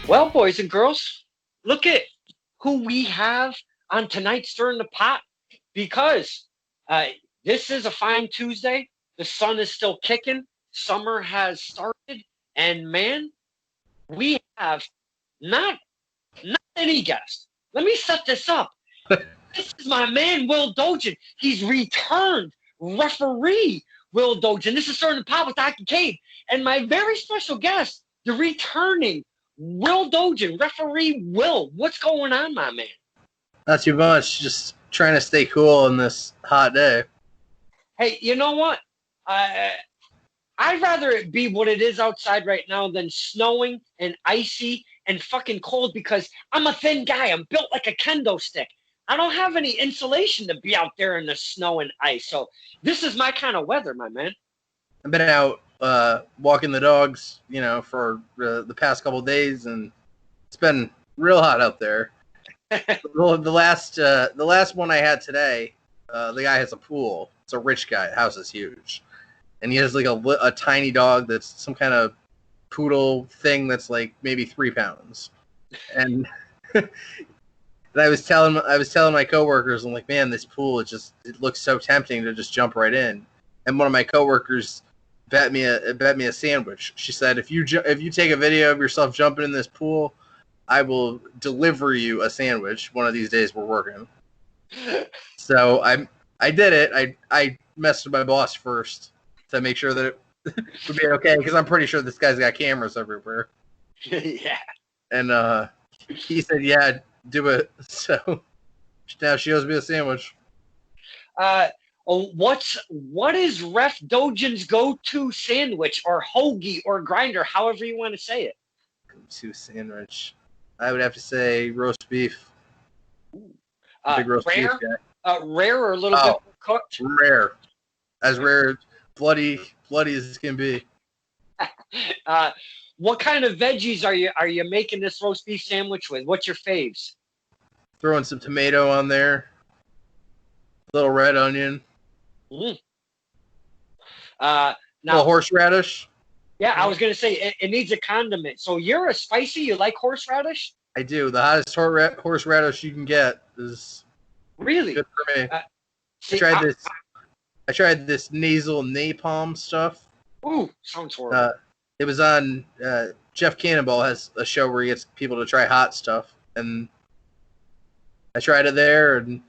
Well, boys and girls, look at who we have on tonight's Stirring the Pot because uh, this is a fine Tuesday. The sun is still kicking. Summer has started. And man, we have not any guest. Let me set this up. This is my man, Will Dojan. He's returned referee, Will Dojan. This is Stirring the Pot with Kincaid. And my very special guest, the returning Will Dojan, referee Will. What's going on, my man? Not too much. Just trying to stay cool on this hot day. Hey, you know what? I'd rather it be what it is outside right now than snowing and icy and fucking cold because I'm a thin guy. I'm built like a kendo stick. I don't have any insulation to be out there in the snow and ice. So this is my kind of weather, my man. I've been out walking the dogs, for the past couple of days, and it's been real hot out there. the last one I had today, the guy has a pool. It's a rich guy. The house is huge, and he has like a tiny dog that's some kind of poodle thing that's like maybe 3 pounds, and. And I was telling my coworkers, I'm like, man, this pool, it looks so tempting to just jump right in. And one of my coworkers bet me a sandwich. She said, if you take a video of yourself jumping in this pool, I will deliver you a sandwich one of these days we're working. So I did it. I messed with my boss first to make sure that it would be okay, because I'm pretty sure this guy's got cameras everywhere. Yeah. And he said, yeah, do it. So now she owes me a sandwich. What is Ref Dojan's go-to sandwich or hoagie or grinder, however you want to say it? Go-to sandwich. I would have to say roast beef. Big roast rare, beef guy. Rare or a little bit cooked? Rare. As rare, bloody as it can be. What kind of veggies are you making this roast beef sandwich with? What's your faves? Throwing some tomato on there. Little red onion. Now horseradish. Yeah, I was gonna say it needs a condiment. So you're a spicy. You like horseradish? I do. The hottest horseradish you can get is really good for me. I tried this nasal napalm stuff. Ooh, sounds horrible. It was on Jeff Cannonball has a show where he gets people to try hot stuff, and I tried it there, and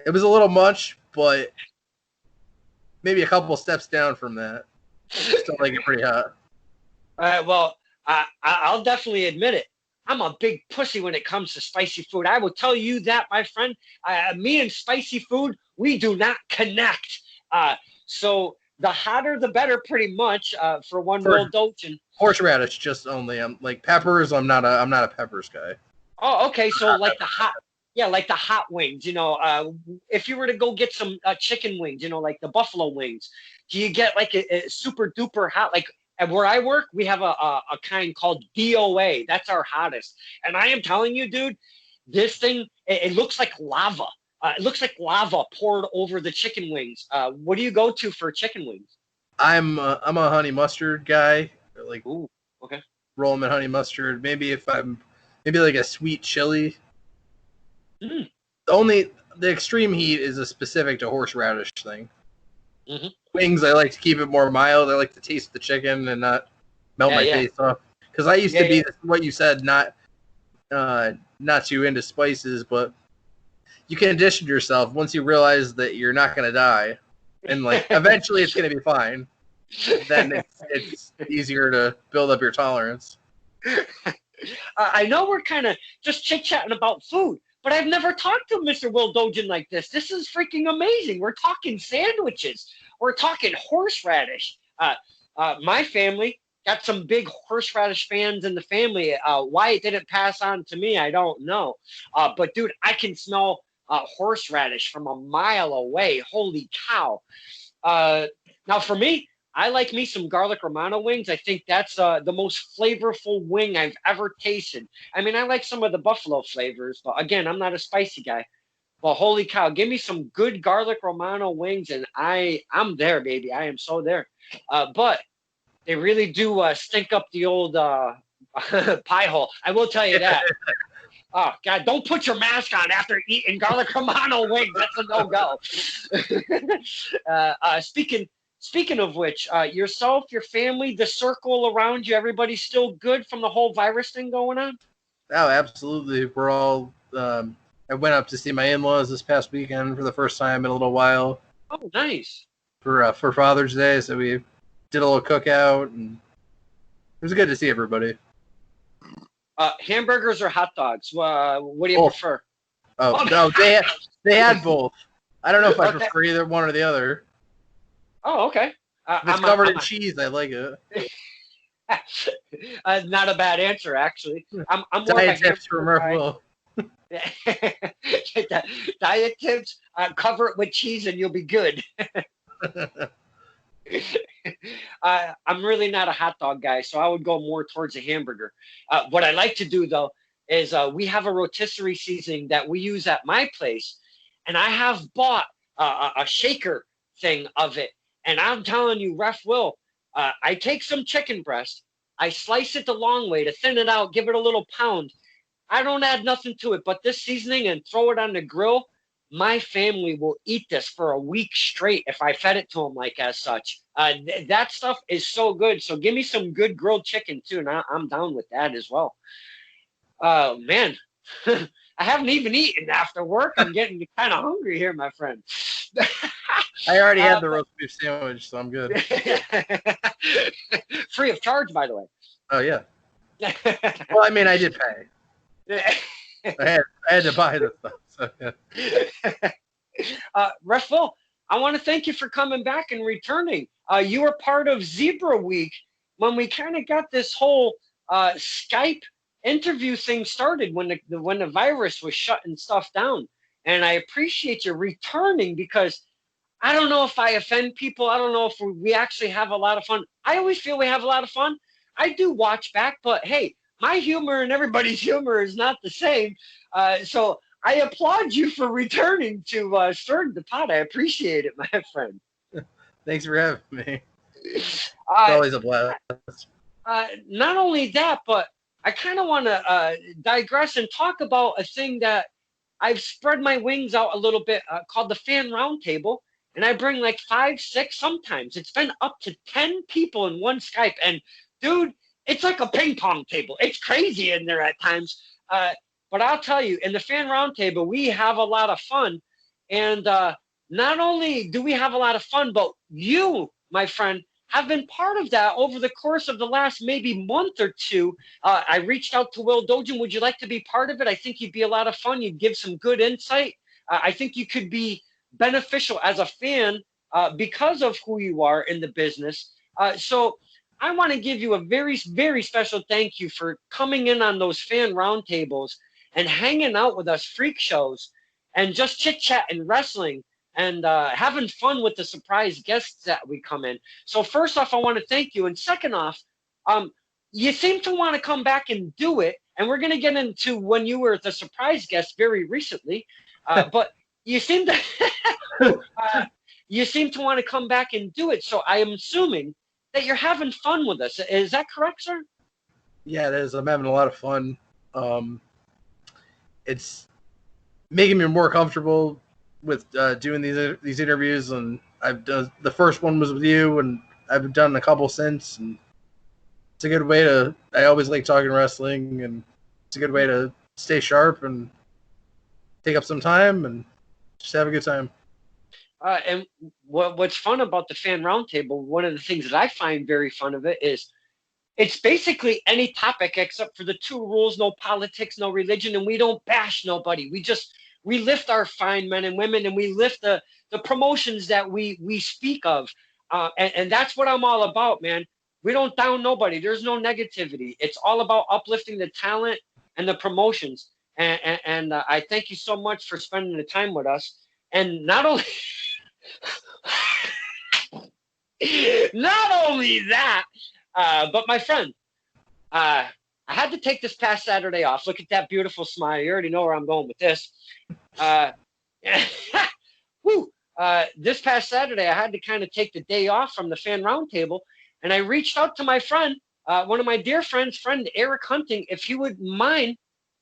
it was a little much, but maybe a couple steps down from that. Still like it pretty hot. Well, I'll definitely admit it. I'm a big pussy when it comes to spicy food. I will tell you that, my friend. Me and spicy food, we do not connect. So the hotter, the better, pretty much. For Will Dojan. Horseradish, just only. I'm like peppers. I'm not a peppers guy. Oh, okay. So like the hot. Yeah, like the hot wings, if you were to go get some chicken wings, like the buffalo wings, do you get like a super duper hot? Like at where I work, we have a kind called DOA. That's our hottest. And I am telling you, dude, this thing, it looks like lava. It looks like lava poured over the chicken wings. What do you go to for chicken wings? I'm a honey mustard guy. Like, ooh, okay. Roll them in honey mustard. Maybe like a sweet chili. The extreme heat is a specific to horseradish thing. Mm-hmm. Wings, I like to keep it more mild. I like to taste the chicken and not melt my face off. Because I used to be what you said, not too into spices, but you condition yourself once you realize that you're not going to die, and like eventually it's going to be fine. Then it's easier to build up your tolerance. I know we're kind of just chit-chatting about food, but I've never talked to Mr. Will Dojan like this. This is freaking amazing. We're talking sandwiches. We're talking horseradish. My family got some big horseradish fans in the family. Why it didn't pass on to me, I don't know. But, dude, I can smell horseradish from a mile away. Holy cow. Now, for me, I like me some garlic Romano wings. I think that's the most flavorful wing I've ever tasted. I mean, I like some of the buffalo flavors, but again, I'm not a spicy guy. But holy cow, give me some good garlic Romano wings, and I'm there, baby. I am so there. But they really do stink up the old Pie hole. I will tell you that. Oh God! Don't put your mask on after eating garlic romano wings. That's a no-go. Speaking of which, yourself, your family, the circle around you, everybody's still good from the whole virus thing going on? Oh, absolutely. We're all. I went up to see my in-laws this past weekend for the first time in a little while Oh, nice. for Father's Day. So we did a little cookout, and it was good to see everybody. Hamburgers or hot dogs? What do you Both. prefer? Oh no, they had both. I don't know if I prefer either one or the other. Oh, okay. If it's covered in cheese, I like it. Not a bad answer, actually. I'm more Diet of a tips from Will. Diet tips, cover it with cheese and you'll be good. I'm really not a hot dog guy, so I would go more towards a hamburger. What I like to do, though, is we have a rotisserie seasoning that we use at my place, and I have bought a shaker thing of it. And I'm telling you, Ref Will, I take some chicken breast, I slice it the long way to thin it out, give it a little pound. I don't add nothing to it but this seasoning and throw it on the grill. My family will eat this for a week straight if I fed it to them like as such. That stuff is so good. So give me some good grilled chicken too, and I'm down with that as well. Man, I haven't even eaten after work. I'm getting kind of hungry here, my friend. I already had the roast beef sandwich, so I'm good. Free of charge, by the way. Oh yeah. Well, I mean, I did pay. I had to buy this stuff. So, yeah. Ref Phil, I want to thank you for coming back and returning. You were part of Zebra Week when we kind of got this whole Skype interview thing started when the virus was shutting stuff down. And I appreciate you returning because I don't know if I offend people. I don't know if we actually have a lot of fun. I always feel we have a lot of fun. I do watch back, but hey, my humor and everybody's humor is not the same. So I applaud you for returning to Stirring the Pot. I appreciate it, my friend. Thanks for having me. It's always a blast. Not only that, but I kind of want to digress and talk about a thing that I've spread my wings out a little bit called the Fan Roundtable. And I bring like 5, 6, sometimes. It's been up to 10 people in one Skype. And dude, it's like a ping pong table. It's crazy in there at times. But I'll tell you, in the Fan Roundtable, we have a lot of fun. And not only do we have a lot of fun, but you, my friend, have been part of that over the course of the last maybe month or two. I reached out to Will Dojan. Would you like to be part of it? I think you'd be a lot of fun. You'd give some good insight. I think you could be beneficial as a fan because of who you are in the business. So I want to give you a very, very special thank you for coming in on those fan roundtables and hanging out with us freak shows and just chit chat and wrestling and having fun with the surprise guests that we come in. So first off, I want to thank you. And second off, you seem to want to come back and do it. And we're going to get into when you were the surprise guest very recently. But you seem to want to come back and do it. So I am assuming that you're having fun with us. Is that correct, sir? Yeah, it is. I'm having a lot of fun. It's making me more comfortable with doing these interviews, and I've done the first one was with you, and I've done a couple since, and it's a good way to. I always like talking wrestling, and it's a good way to stay sharp and take up some time and just have a good time. And what's fun about the Fan Roundtable, one of the things that I find very fun of it is it's basically any topic except for the 2 rules: no politics, no religion, and we don't bash nobody. We lift our fine men and women, and we lift the promotions that we speak of. And that's what I'm all about, man. We don't down nobody. There's no negativity. It's all about uplifting the talent and the promotions. And I thank you so much for spending the time with us. And not only that, but my friend, I had to take this past Saturday off. Look at that beautiful smile. You already know where I'm going with this. This past Saturday, I had to kind of take the day off from the Fan Roundtable, and I reached out to my friend, one of my dear friend Eric Hunting, if he would mind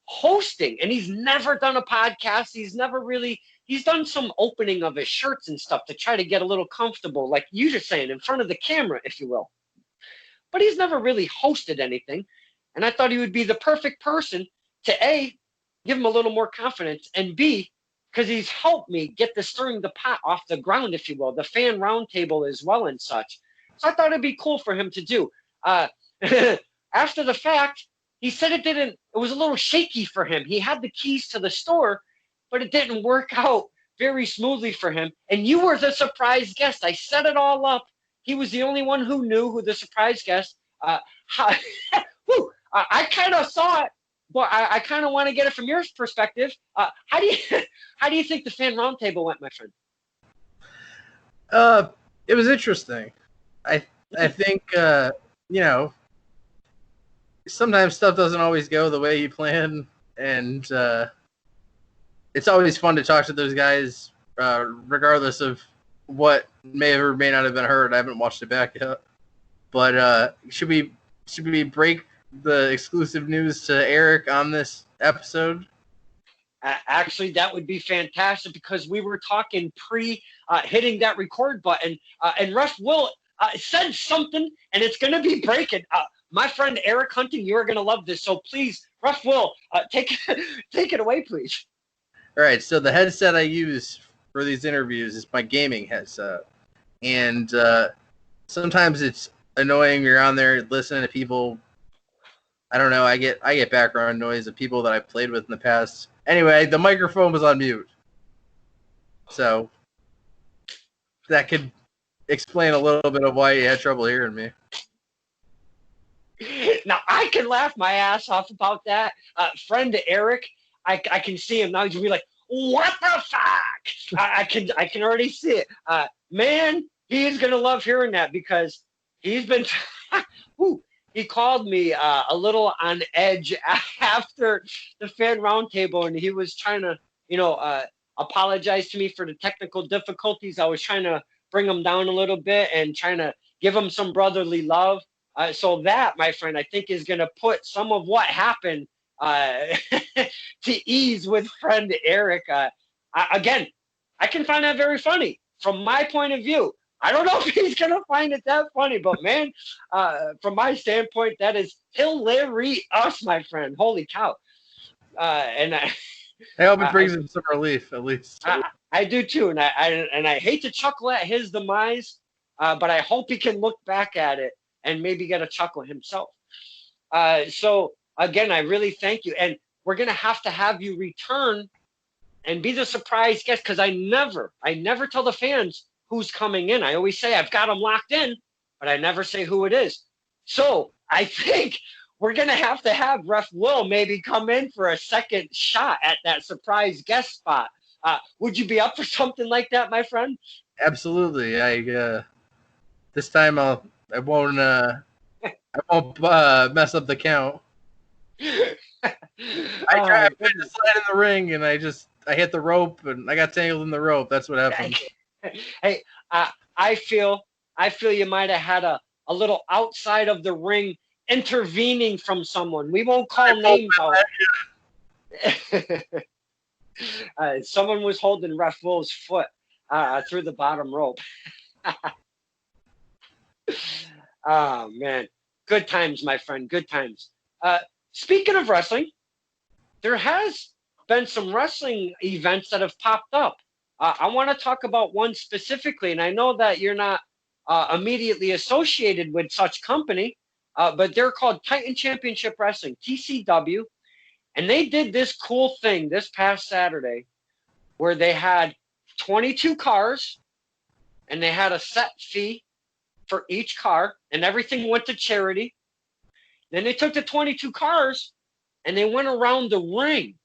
hosting. And he's never done a podcast. He's done some opening of his shirts and stuff to try to get a little comfortable, like you just saying, in front of the camera, if you will. But he's never really hosted anything. And I thought he would be the perfect person to A, give him a little more confidence, and B, because he's helped me get the Stirring the Pot off the ground, if you will, the fan roundtable as well and such. So I thought it'd be cool for him to do. After the fact, he said it was a little shaky for him. He had the keys to the store, but it didn't work out very smoothly for him. And you were the surprise guest. I set it all up. He was the only one who knew who the surprise guest. I kind of saw it, but I kind of want to get it from your perspective. How do you think the fan roundtable went, my friend? It was interesting. I think sometimes stuff doesn't always go the way you plan, and it's always fun to talk to those guys, regardless of what may or may not have been heard. I haven't watched it back yet, but should we break the exclusive news to Eric on this episode? Actually, that would be fantastic, because we were talking hitting that record button, and Ref Will said something, and it's going to be breaking. My friend Eric Hunting, you are going to love this. So please, Ref Will, take it away, please. All right. So the headset I use for these interviews is my gaming headset, and sometimes it's annoying. You're on there listening to people. I don't know. I get background noise of people that I've played with in the past. Anyway, the microphone was on mute, so that could explain a little bit of why you had trouble hearing me. Now, I can laugh my ass off about that. Friend Eric, I can see him now. He's going to be like, what the fuck? I can already see it. Man, he's going to love hearing that, because he's been he called me a little on edge after the fan roundtable, and he was trying to, apologize to me for the technical difficulties. I was trying to bring him down a little bit and trying to give him some brotherly love. So that, my friend, I think is going to put some of what happened to ease with friend Eric. Again, I can find that very funny from my point of view. I don't know if he's going to find it that funny, but man, from my standpoint, that is hilarious, my friend. Holy cow. And I hope it brings him some relief, at least. I do too. And I hate to chuckle at his demise, but I hope he can look back at it and maybe get a chuckle himself. So again, I really thank you. And we're going to have you return and be the surprise guest, because I never tell the fans who's coming in. I always say I've got them locked in, but I never say who it is. So I think we're going to have Ref Will maybe come in for a second shot at that surprise guest spot. Would you be up for something like that, my friend? Absolutely. This time I won't mess up the count. I tried to slide in the ring, and I hit the rope, and I got tangled in the rope. That's what happened. Hey, I feel you might have had a little outside of the ring intervening from someone. We won't call names out. Someone was holding Ref Will's foot through the bottom rope. Oh, man. Good times, my friend. Good times. Speaking of wrestling, there has been some wrestling events that have popped up. I want to talk about one specifically, and I know that you're not immediately associated with such company, but they're called Titan Championship Wrestling, TCW, and they did this cool thing this past Saturday where they had 22 cars, and they had a set fee for each car, and everything went to charity. Then they took the 22 cars, and they went around the ring.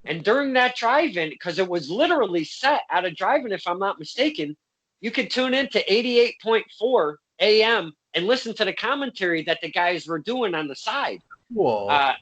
And during that drive-in, because it was literally set at a drive-in, if I'm not mistaken, you could tune in to 88.4 AM and listen to the commentary that the guys were doing on the side. Whoa.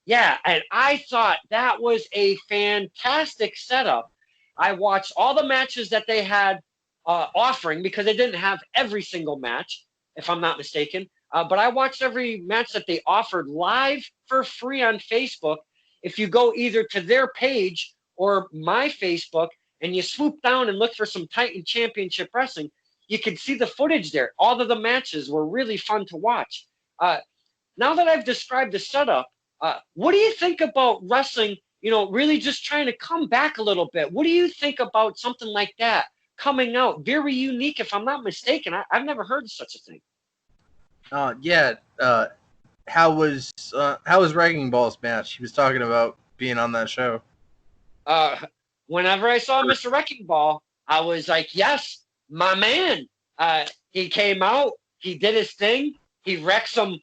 Yeah, and I thought that was a fantastic setup. I watched all the matches that they had offering, because they didn't have every single match, if I'm not mistaken. but I watched every match that they offered live for free on Facebook. If you go either to their page or my Facebook and you swoop down and look for some Titan Championship Wrestling, you can see the footage there. All of the matches were really fun to watch. Now that I've described the setup, what do you think about wrestling, really just trying to come back a little bit? What do you think about something like that coming out? Very unique, if I'm not mistaken. I've never heard of such a thing. Yeah. How was Wrecking Ball's match? He was talking about being on that show. Whenever I saw Mr. Wrecking Ball, I was like, yes, my man. He came out, he did his thing, he wrecked some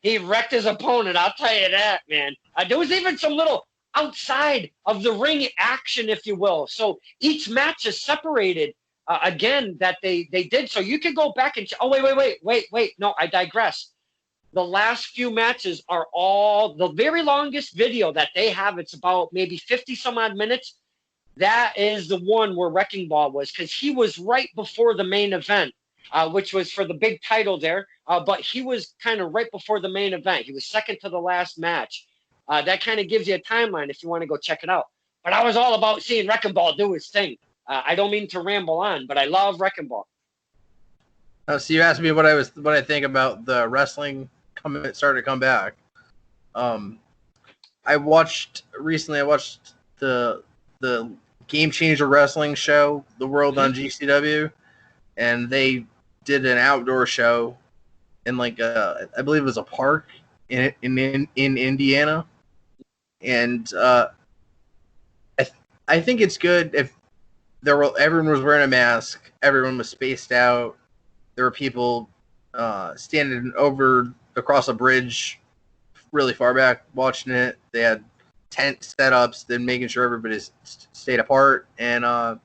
he wrecked his opponent, I'll tell you that, man. There was even some little outside of the ring action, if you will. So each match is separated again that they did. So you could go back and wait. No, I digress. The last few matches are all the very longest video that they have. It's about maybe 50 some odd minutes. That is the one where Wrecking Ball was, because he was right before the main event, which was for the big title there. But he was kind of right before the main event. He was second to the last match. That kind of gives you a timeline if you want to go check it out. But I was all about seeing Wrecking Ball do his thing. I don't mean to ramble on, but I love Wrecking Ball. So you asked me what I think about the wrestling starting to come back. I watched the Game Changer Wrestling show, The World on GCW, and they did an outdoor show in I believe it was a park in Indiana, and I think it's good if everyone was wearing a mask, everyone was spaced out, there were people standing across a bridge really far back watching it. They had tent setups, then making sure everybody stayed apart. And I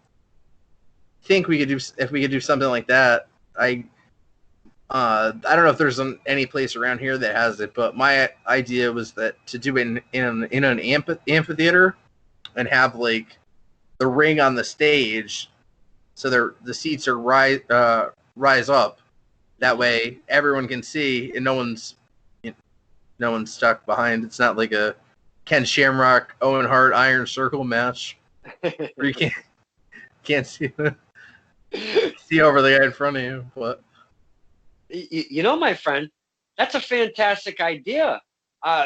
think if we could do something like that. I don't know if there's any place around here that has it, but my idea was that to do it in an amphitheater and have the ring on the stage, so the seats are rise up. That way, everyone can see, and no one's stuck behind. It's not like a Ken Shamrock, Owen Hart, Iron Circle match where you can't see over the guy in front of you. But my friend, that's a fantastic idea.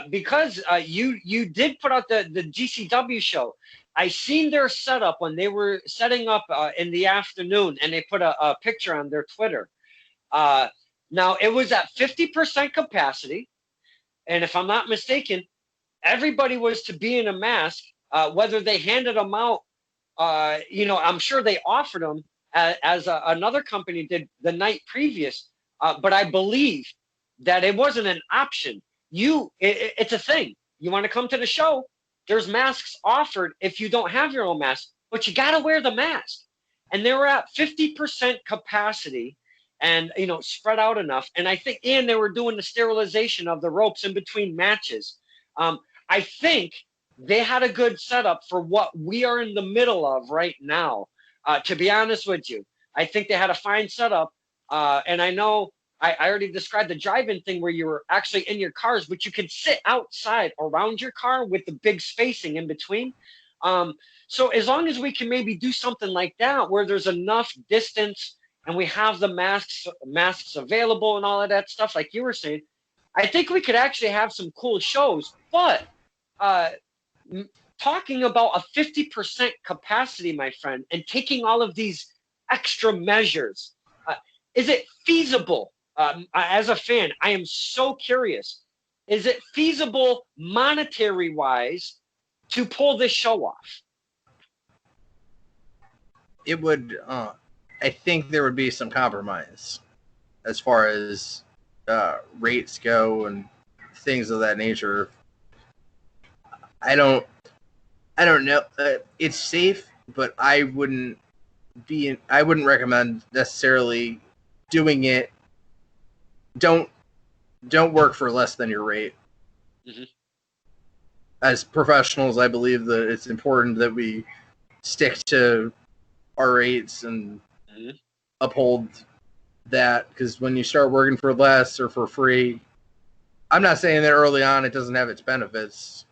Because you did put out the GCW show. I seen their setup when they were setting up in the afternoon, and they put a picture on their Twitter. Now, it was at 50% capacity, and if I'm not mistaken, everybody was to be in a mask, whether they handed them out, I'm sure they offered them as another company did the night previous, but I believe that it wasn't an option. It's a thing. You want to come to the show, there's masks offered if you don't have your own mask, but you got to wear the mask. And they were at 50% capacity and, spread out enough. And I think, and they were doing the sterilization of the ropes in between matches. I think they had a good setup for what we are in the middle of right now. To be honest with you, I think they had a fine setup. And I know I already described the drive-in thing where you were actually in your cars, but you could sit outside around your car with the big spacing in between. So as long as we can maybe do something like that, where there's enough distance and we have the masks available and all of that stuff, like you were saying, I think we could actually have some cool shows. But talking about a 50% capacity, my friend, and taking all of these extra measures, is it feasible? As a fan, I am so curious. Is it feasible monetary-wise to pull this show off? It would. I think there would be some compromise as far as rates go and things of that nature. I don't know. It's safe, but I wouldn't recommend necessarily doing it. Don't work for less than your rate. Mm-hmm. As professionals, I believe that it's important that we stick to our rates and uphold that, because when you start working for less or for free, I'm not saying that early on it doesn't have its benefits,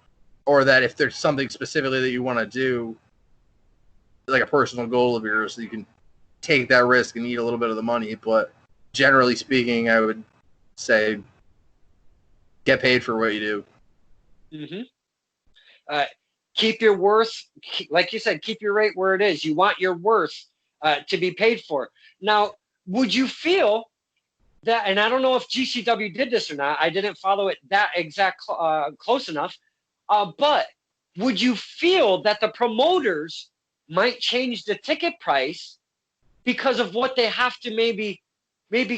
or that if there's something specifically that you want to do, like a personal goal of yours, you can take that risk and eat a little bit of the money. But generally speaking, I would say get paid for what you do. Mm-hmm. Keep your worth, like you said, keep your rate where it is. You want your worth to be paid for. Now, would you feel that, and I don't know if GCW did this or not, I didn't follow it that exact close enough, but would you feel that the promoters might change the ticket price because of what they have to maybe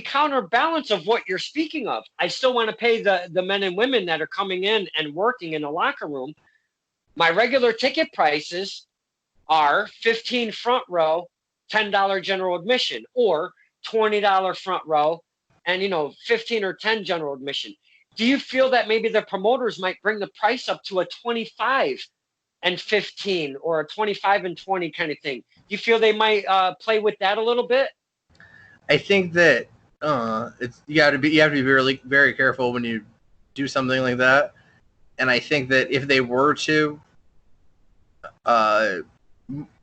counterbalance of what you're speaking of? I still want to pay the men and women that are coming in and working in the locker room. My regular ticket prices are 15 front row, $10 general admission, or $20 front row, and 15 or 10 general admission. Do you feel that maybe the promoters might bring the price up to a 25 and 15 or a 25 and 20 kind of thing? Do you feel they might play with that a little bit? I think that you have to be really very careful when you do something like that. And I think that if they were to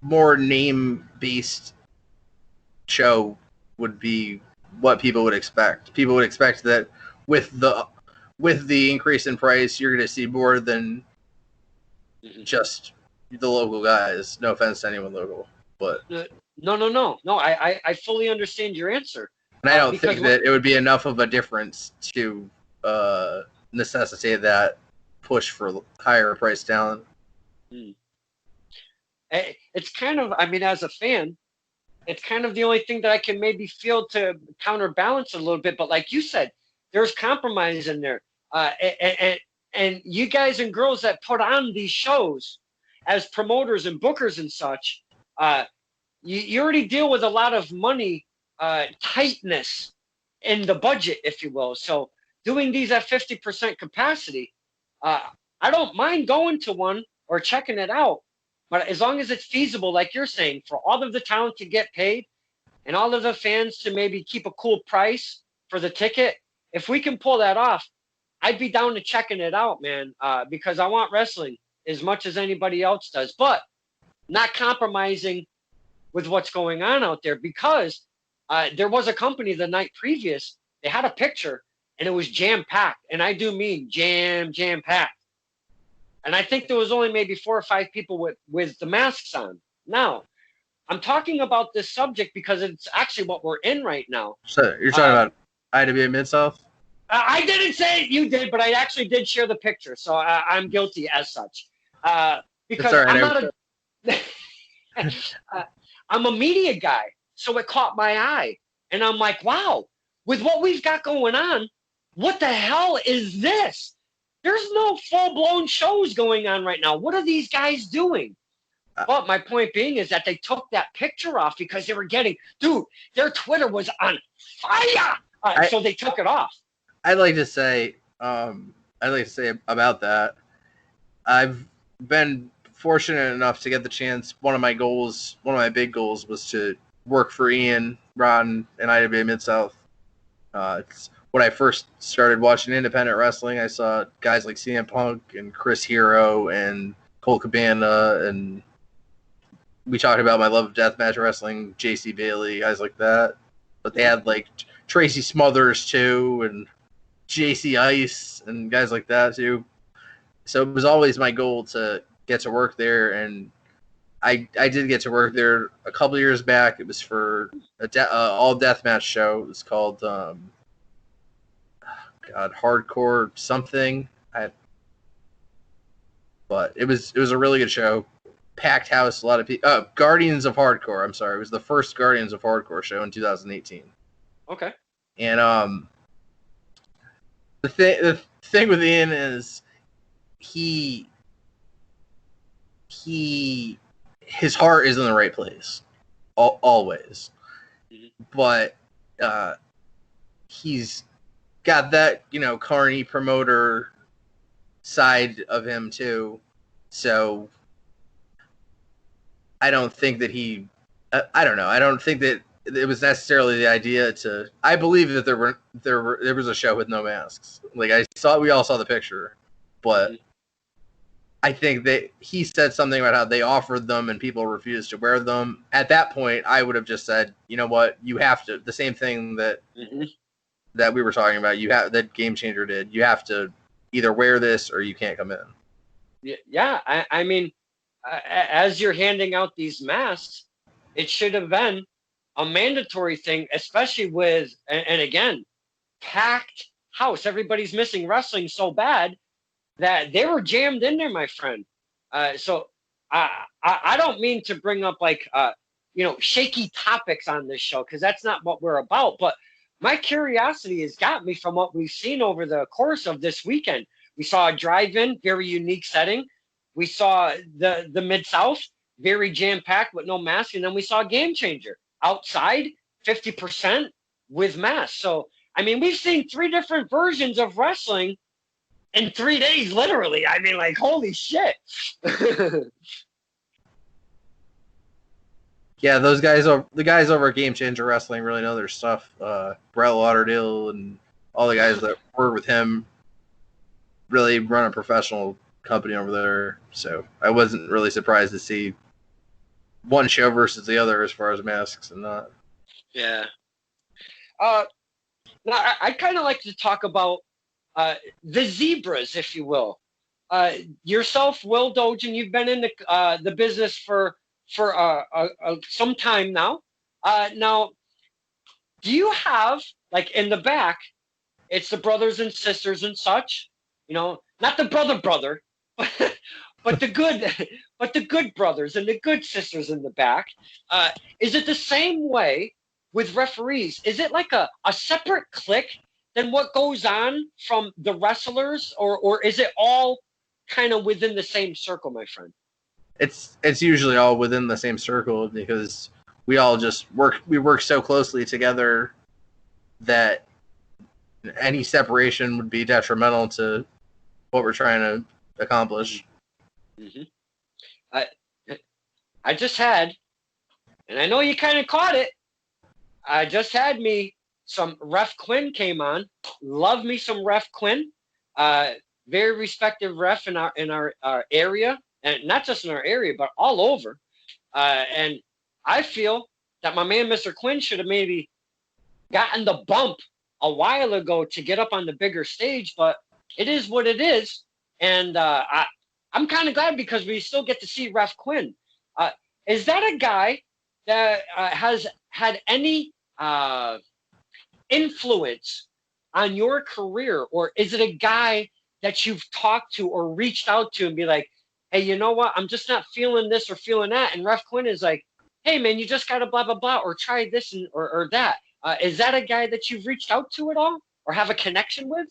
more name-based show would be what people would expect. People would expect that with the increase in price, you're going to see more than just the local guys. No offense to anyone local, but no. I fully understand your answer. And I don't think that it would be enough of a difference to necessitate that push for higher price talent. It's kind of, as a fan, it's kind of the only thing that I can maybe feel to counterbalance a little bit. But like you said, there's compromise in there. And you guys and girls that put on these shows as promoters and bookers and such, you already deal with a lot of money tightness in the budget, if you will. So doing these at 50% capacity, I don't mind going to one or checking it out. But as long as it's feasible, like you're saying, for all of the talent to get paid and all of the fans to maybe keep a cool price for the ticket, if we can pull that off, I'd be down to checking it out, man, because I want wrestling as much as anybody else does, but not compromising with what's going on out there, because there was a company the night previous, they had a picture, and it was jam-packed, and I do mean jam-packed. And I think there was only maybe 4 or 5 people with the masks on. Now, I'm talking about this subject because it's actually what we're in right now. So you're talking about IWA Mid-South? I didn't say it, you did, but I actually did share the picture, so I'm guilty as such. Because I'm not I'm a media guy, so it caught my eye. And I'm like, wow, with what we've got going on, what the hell is this? There's no full-blown shows going on right now. What are these guys doing? But my point being is that they took that picture off because they were getting, dude, their Twitter was on fire. So they took it off. I'd like to say about that, I've been fortunate enough to get the chance. One of my big goals was to work for Ian, Ron, and IWA Mid-South. When I first started watching independent wrestling, I saw guys like CM Punk and Chris Hero and Cole Cabana, and we talked about my love of deathmatch wrestling, JC Bailey, guys like that. But they had like Tracy Smothers too, and JC Ice, and guys like that too. So it was always my goal to get to work there, and I did get to work there a couple years back. It was for a all deathmatch show. It was called Hardcore something. But it was a really good show. Packed house, a lot of people. Guardians of Hardcore. I'm sorry, it was the first Guardians of Hardcore show in 2018. Okay. And the thing with Ian is his heart is in the right place, always. Mm-hmm. But he's got that carny promoter side of him too. So I don't think that I don't know. I don't think that it was necessarily the idea to. I believe that there was a show with no masks. Like we all saw the picture, but I think that he said something about how they offered them and people refused to wear them. At that point, I would have just said, you know what, you have to. The same thing that that we were talking about. That Game Changer did. You have to either wear this or you can't come in. Yeah, I mean, as you're handing out these masks, it should have been a mandatory thing, especially with, and again, packed house. Everybody's missing wrestling so bad that they were jammed in there, my friend. So I don't mean to bring up like shaky topics on this show, because that's not what we're about. But my curiosity has got me from what we've seen over the course of this weekend. We saw a drive-in, very unique setting. We saw the Mid-South, very jam-packed with no mask. And then we saw a Game Changer outside, 50% with masks. So, I mean, we've seen 3 different versions of wrestling in 3 days, literally. I mean, like, holy shit. Yeah, the guys over at Game Changer Wrestling really know their stuff. Brett Lauderdale and all the guys that work with him really run a professional company over there. So I wasn't really surprised to see one show versus the other as far as masks and that. Yeah. Now, I kind of like to talk about the zebras, if you will. Yourself, Will Dojan, you've been in the business for some time now. Now, do you have, like, in the back, it's the brothers and sisters and such, not the brother, but the good brothers and the good sisters in the back. Is it the same way with referees? Is it like a separate clique than what goes on from the wrestlers, or is it all kind of within the same circle, my friend? It's usually all within the same circle, because we all just work so closely together that any separation would be detrimental to what we're trying to accomplish. Mm-hmm. I just had, and I know you kind of caught it, I just had me some Ref Quinn came on. Love me some Ref Quinn. Very respected ref in our area, and not just in our area, but all over. And I feel that my man, Mr. Quinn, should have maybe gotten the bump a while ago to get up on the bigger stage, but it is what it is. And I'm kind of glad, because we still get to see Ref Quinn. Is that a guy that has had any influence on your career, or is it a guy that you've talked to or reached out to and be like, hey, you know what, I'm just not feeling this or feeling that, and Ref Quinn is like, hey man, you just gotta blah blah blah, or try this or that? Is that a guy that you've reached out to at all or have a connection with?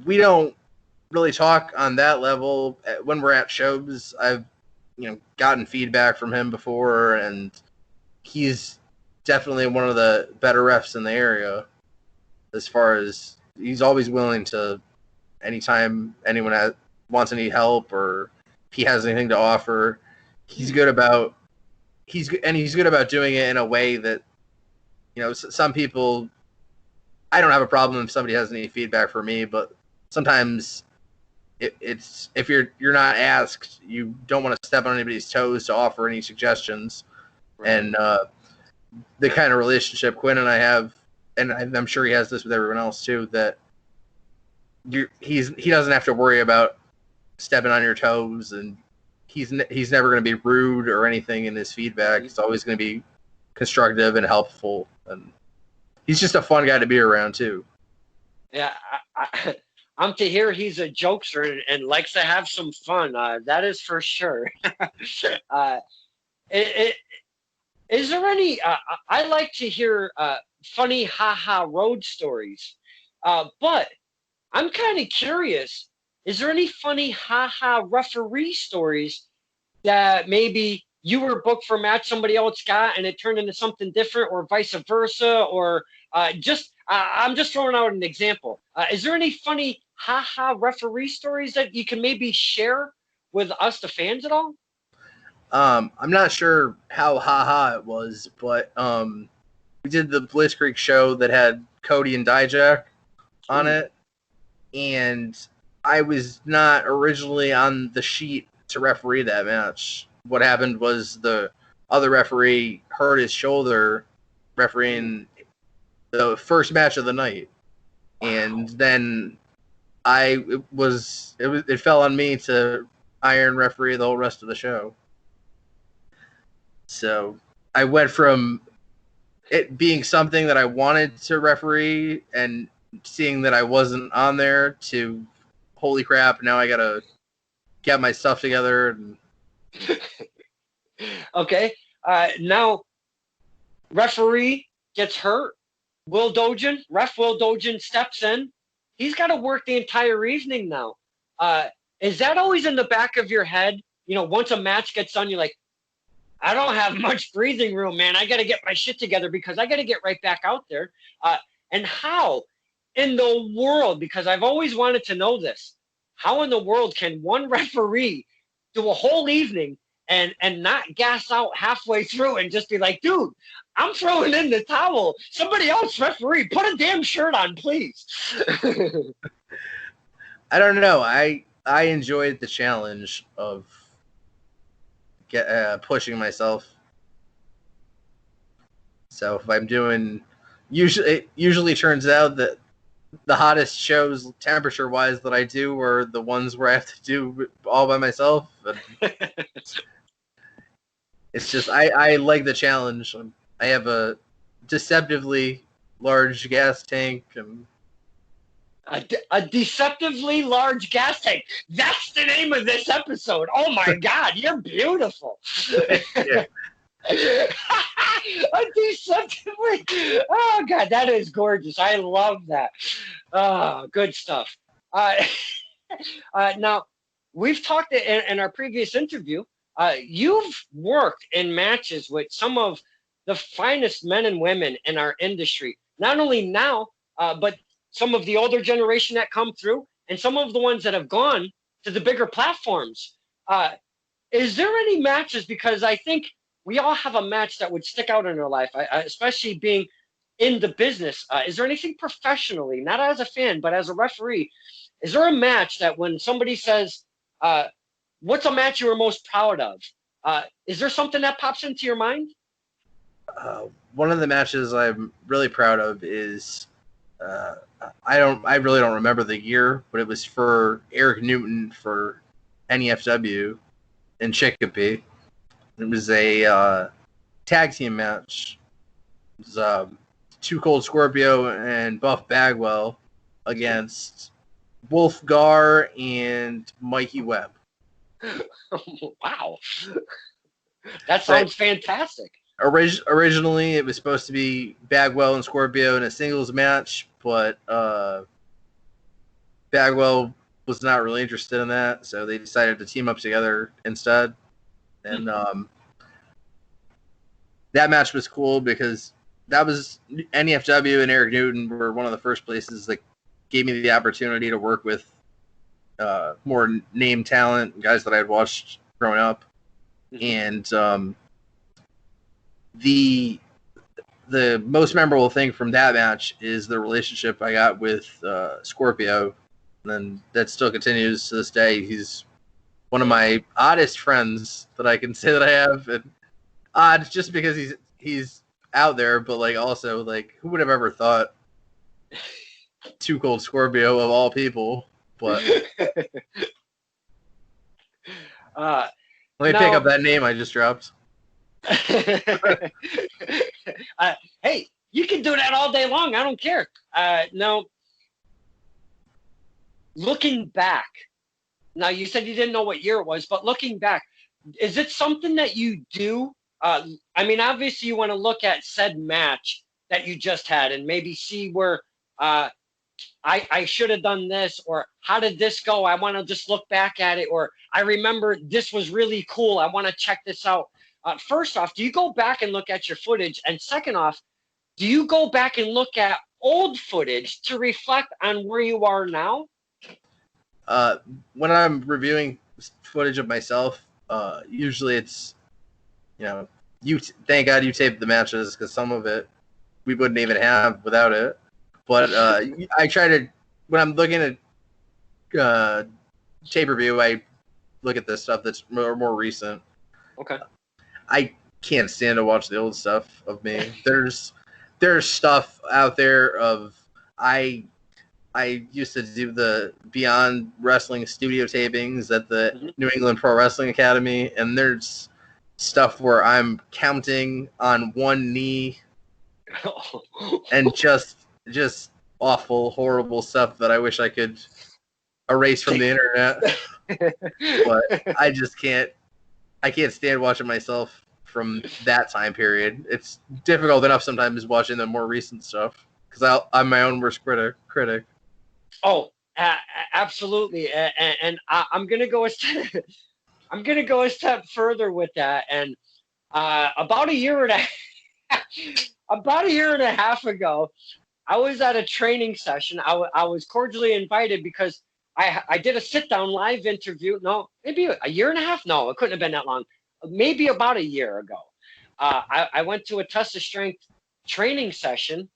We don't really talk on that level. When we're at shows, I've gotten feedback from him before, and he's definitely one of the better refs in the area. As far as, he's always willing to, anytime anyone wants any help or if he has anything to offer, he's good about doing it in a way that, some people, I don't have a problem if somebody has any feedback for me, but sometimes it's if you're not asked, you don't want to step on anybody's toes to offer any suggestions. Right. And the kind of relationship Quinn and I have, and I'm sure he has this with everyone else too, that he doesn't have to worry about stepping on your toes, and he's never going to be rude or anything in his feedback. He's always going to be constructive and helpful, and he's just a fun guy to be around too. Yeah, I'm to hear he's a jokester and likes to have some fun. That is for sure. Is there any? I like to hear funny haha road stories, but I'm kind of curious. Is there any funny haha referee stories that maybe you were booked for a match somebody else got and it turned into something different, or vice versa, or I'm just throwing out an example. Is there any funny haha referee stories that you can maybe share with us, the fans, at all? I'm not sure how haha it was, but we did the Blitzkrieg show that had Cody and Dijak on Ooh. it, and I was not originally on the sheet to referee that match. What happened was the other referee hurt his shoulder refereeing the first match of the night, and then it fell on me to iron referee the whole rest of the show. So I went from it being something that I wanted to referee and seeing that I wasn't on there to holy crap, now I gotta get my stuff together. And Okay. Now, referee gets hurt. Ref Will Dojan steps in. He's got to work the entire evening now. Is that always in the back of your head? You know, once a match gets done, you're like, I don't have much breathing room, man. I got to get my shit together because I got to get right back out there. And how in the world, because I've always wanted to know this, how in the world can one referee do a whole evening and not gas out halfway through and just be like, dude, I'm throwing in the towel. Somebody else referee, put a damn shirt on, please. I don't know. I enjoyed the challenge of pushing myself. So if I'm doing, it usually turns out that the hottest shows temperature wise that I do are the ones where I have to do all by myself. And it's just I like the challenge. I have a deceptively large gas tank and A deceptively large gas tank. That's the name of this episode. Oh my God, you're beautiful. yeah. A deceptively. Oh God, that is gorgeous. I love that. Oh, good stuff. Now, we've talked in our previous interview. You've worked in matches with some of the finest men and women in our industry. Not only now, but some of the older generation that come through, and some of the ones that have gone to the bigger platforms. Is there any matches? Because I think we all have a match that would stick out in our life, especially being in the business. Is there anything professionally, not as a fan, but as a referee? Is there a match that when somebody says, what's a match you were most proud of? Is there something that pops into your mind? One of the matches I'm really proud of is I really don't remember the year, but it was for Eric Newton for NEFW in Chicopee. It was a tag team match. It was Too Cold Scorpio and Buff Bagwell against Wolf Gar and Mikey Webb. Wow. That sounds fantastic. Originally, it was supposed to be Bagwell and Scorpio in a singles match, but Bagwell was not really interested in that, so they decided to team up together instead. And that match was cool because that was NEFW and Eric Newton were one of the first places that gave me the opportunity to work with more name talent, guys that I had watched growing up. And the most memorable thing from that match is the relationship I got with Scorpio, and that still continues to this day. He's one of my oddest friends that I can say that I have, and odd just because he's out there, but like also like who would have ever thought Too Cold Scorpio of all people? But let me pick up that name I just dropped. Hey, you can do that all day long. I don't care. Now, looking back, now you said you didn't know what year it was, but looking back, is it something that you do? I mean, obviously, you want to look at said match that you just had and maybe see where I should have done this, or how did this go? I want to just look back at it, or I remember this was really cool. I want to check this out. First off, do you go back and look at your footage? And second off, do you go back and look at old footage to reflect on where you are now? When I'm reviewing footage of myself, usually it's you know, thank God you taped the matches because some of it we wouldn't even have without it. But I try to, when I'm looking at tape review, I look at the stuff that's more recent. Okay. I can't stand to watch the old stuff of me. There's stuff out there of I used to do the Beyond Wrestling studio tapings at the New England Pro Wrestling Academy, and there's stuff where I'm counting on one knee and just awful, horrible stuff that I wish I could erase from the internet. But I just can't. I can't stand watching myself from that time period. It's difficult enough sometimes watching the more recent stuff because I'm my own worst critic. Oh, absolutely. And I'm gonna go a step. I'm gonna go a step further with that. And about a year and a half ago, I was at a training session. I was cordially invited because I did a sit-down live interview. No, maybe a year and a half. No, it couldn't have been that long. Maybe about a year ago. I went to a test of strength training session,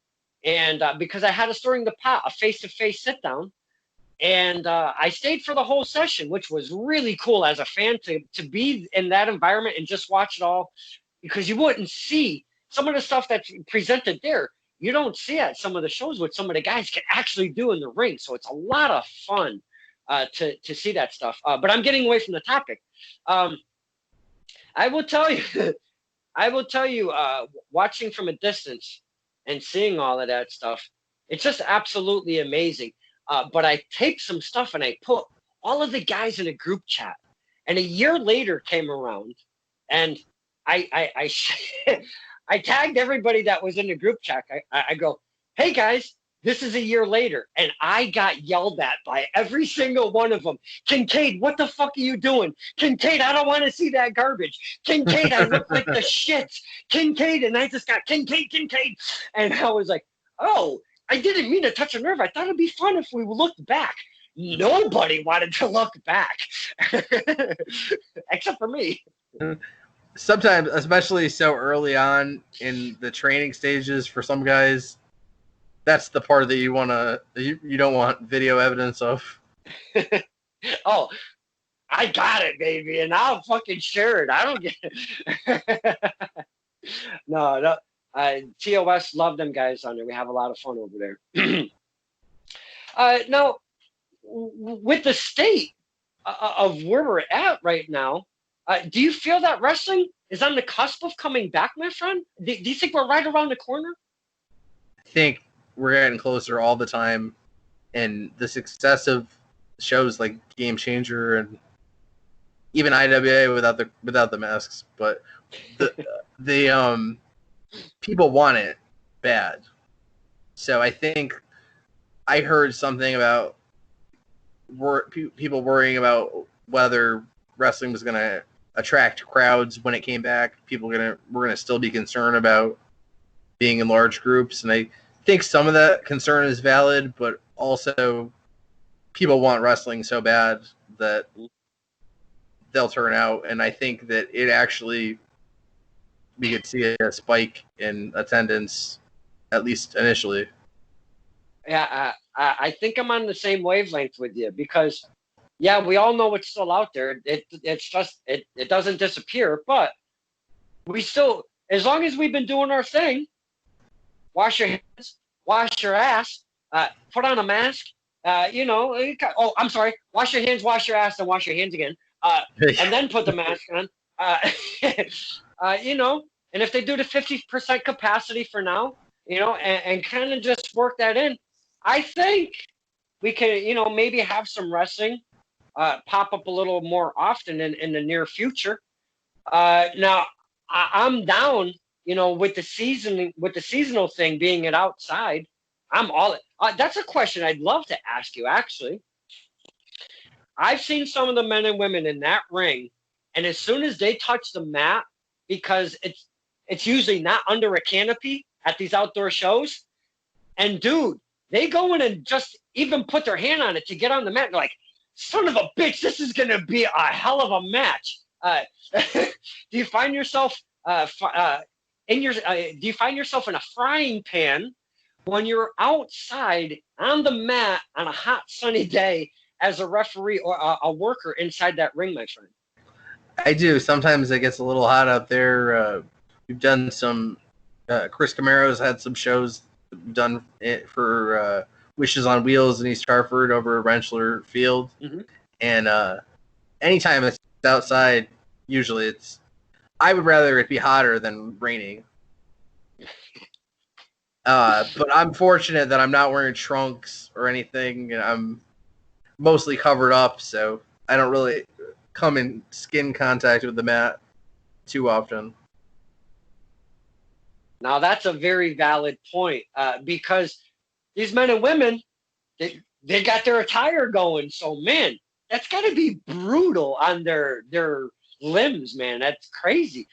and because I had a Stirring the Pot, a face-to-face sit-down, and I stayed for the whole session, which was really cool as a fan to be in that environment and just watch it all, because you wouldn't see some of the stuff that's presented there. You don't see at some of the shows what some of the guys can actually do in the ring. So it's a lot of fun to see that stuff. But I'm getting away from the topic. I will tell you, watching from a distance and seeing all of that stuff, it's just absolutely amazing. But I taped some stuff and I put all of the guys in a group chat. And a year later came around, and I tagged everybody that was in the group chat. I go, hey guys, this is a year later. And I got yelled at by every single one of them. Kincaid, what the fuck are you doing? Kincaid, I don't want to see that garbage. Kincaid, I look like the shit. Kincaid, and I just got Kincaid. And I was like, oh, I didn't mean to touch a nerve. I thought it'd be fun if we looked back. Nobody wanted to look back. Except for me. Sometimes, especially so early on in the training stages for some guys, that's the part that you don't want video evidence of. Oh, I got it, baby, and I'll fucking share it. I don't get it. No. TOS, love them guys on there. We have a lot of fun over there. Now, with the state of where we're at right now, do you feel that wrestling is on the cusp of coming back, my friend? Do you think we're right around the corner? I think we're getting closer all the time, and the success of shows like Game Changer and even IWA without the masks, but the people want it bad. So I think I heard something about people worrying about whether wrestling was going to attract crowds when it came back. We're gonna still be concerned about being in large groups, and I think some of that concern is valid, but also people want wrestling so bad that they'll turn out, and I think that it actually, we could see a spike in attendance, at least initially. Yeah, I think I'm on the same wavelength with you, because yeah, we all know it's still out there. It's just it doesn't disappear, but we still, as long as we've been doing our thing, wash your hands, wash your ass, put on a mask, oh, I'm sorry, wash your hands, wash your ass, and wash your hands again, and then put the mask on, and if they do the 50% capacity for now, and kind of just work that in, I think we can, maybe have some wrestling pop up a little more often in the near future. Now, I'm down, with the seasonal thing being it outside. I'm all. That's a question I'd love to ask you, actually. I've seen some of the men and women in that ring, and as soon as they touch the mat, because it's usually not under a canopy at these outdoor shows, and dude, they go in and just even put their hand on it to get on the mat. They're like, son of a bitch, this is going to be a hell of a match. Do you find yourself do you find yourself in a frying pan when you're outside on the mat on a hot sunny day as a referee or a worker inside that ring, my friend? I do. Sometimes it gets a little hot out there. We've done some. Chris Camaro's had some shows done for Wishes on Wheels in East Hartford over at Rensselaer Field, and anytime it's outside, usually it's. I would rather it be hotter than raining. But I'm fortunate that I'm not wearing trunks or anything, and I'm mostly covered up, so I don't really come in skin contact with the mat too often. Now that's a very valid point, because these men and women, they got their attire going. So man, that's got to be brutal on their limbs, man. That's crazy.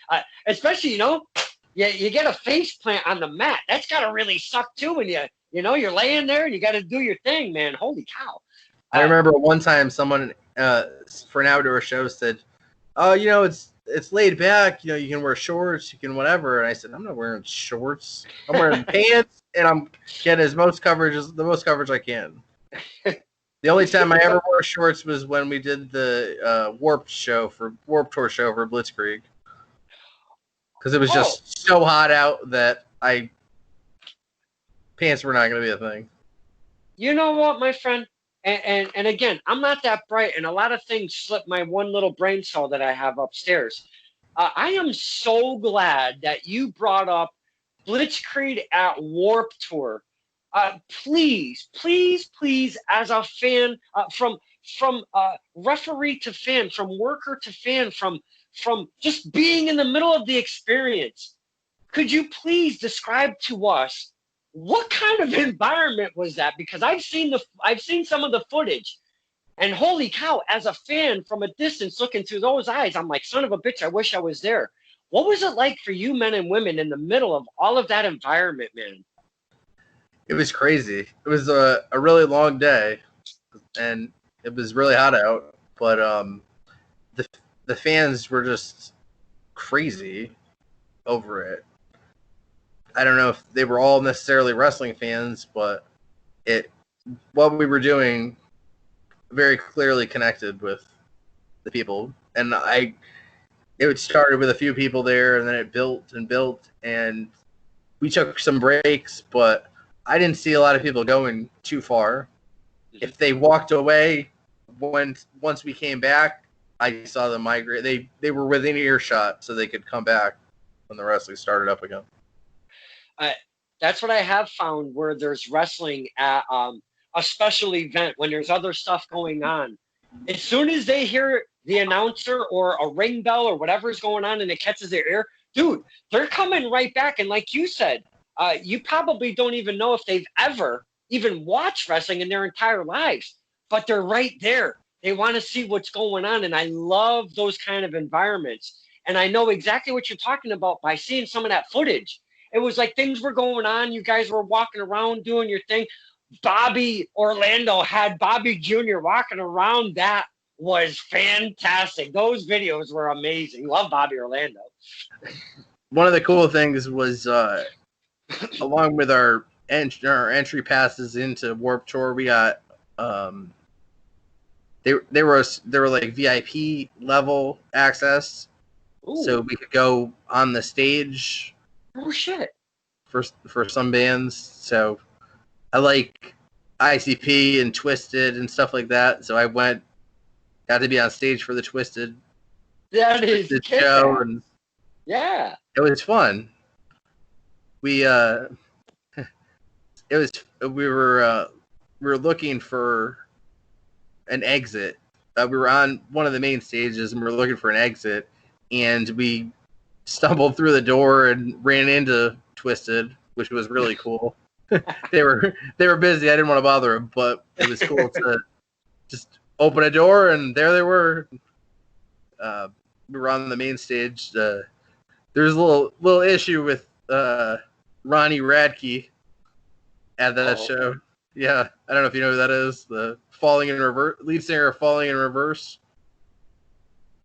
Especially you get a face plant on the mat. That's got to really suck too when you're laying there and you got to do your thing, man. Holy cow! I remember one time someone for an outdoor show said, "Oh, it's laid back. You can wear shorts, you can whatever." And I said, "I'm not wearing shorts. I'm wearing pants, and I'm getting the most coverage I can." The only time I ever wore shorts was when we did the Warped Tour show for Blitzkrieg, because it was just so hot out that pants were not going to be a thing. You know what, my friend? And again, I'm not that bright, and a lot of things slip my one little brain cell that I have upstairs. I am so glad that you brought up Blitzkrieg at Warp Tour. Please, please, please, as a fan, from referee to fan, from worker to fan, from just being in the middle of the experience, could you please describe to us what kind of environment was that? Because I've seen some of the footage, and holy cow, as a fan from a distance looking through those eyes, I'm like, son of a bitch, I wish I was there. What was it like for you men and women in the middle of all of that environment, man? It was crazy. It was a really long day, and it was really hot out, but the fans were just crazy over it. I don't know if they were all necessarily wrestling fans, but what we were doing very clearly connected with the people. And it started with a few people there, and then it built and built, and we took some breaks, but I didn't see a lot of people going too far. If they walked away once we came back, I saw them migrate. They were within earshot, so they could come back when the wrestling started up again. That's what I have found where there's wrestling at a special event, when there's other stuff going on. As soon as they hear the announcer or a ring bell or whatever's going on and it catches their ear, dude, they're coming right back. And like you said, you probably don't even know if they've ever even watched wrestling in their entire lives, but they're right there. They want to see what's going on. And I love those kind of environments. And I know exactly what you're talking about by seeing some of that footage. It was like things were going on. You guys were walking around doing your thing. Bobby Orlando had Bobby Jr. walking around. That was fantastic. Those videos were amazing. Love Bobby Orlando. One of the cool things was, along with our entry passes into Warped Tour, we got they were like VIP level access. Ooh. So we could go on the stage. Oh shit! For some bands, so I like ICP and Twisted and stuff like that. So I got to be on stage for the Twisted. That is the show, and yeah, it was fun. We we were looking for an exit. We were on one of the main stages, and we were looking for an exit, and we stumbled through the door and ran into Twisted, which was really cool. they were busy. I didn't want to bother them, but it was cool to just open a door and there they were. We were on the main stage. There was a little issue with Ronnie Radke at that show. Yeah, I don't know if you know who that is. The lead singer of Falling in Reverse.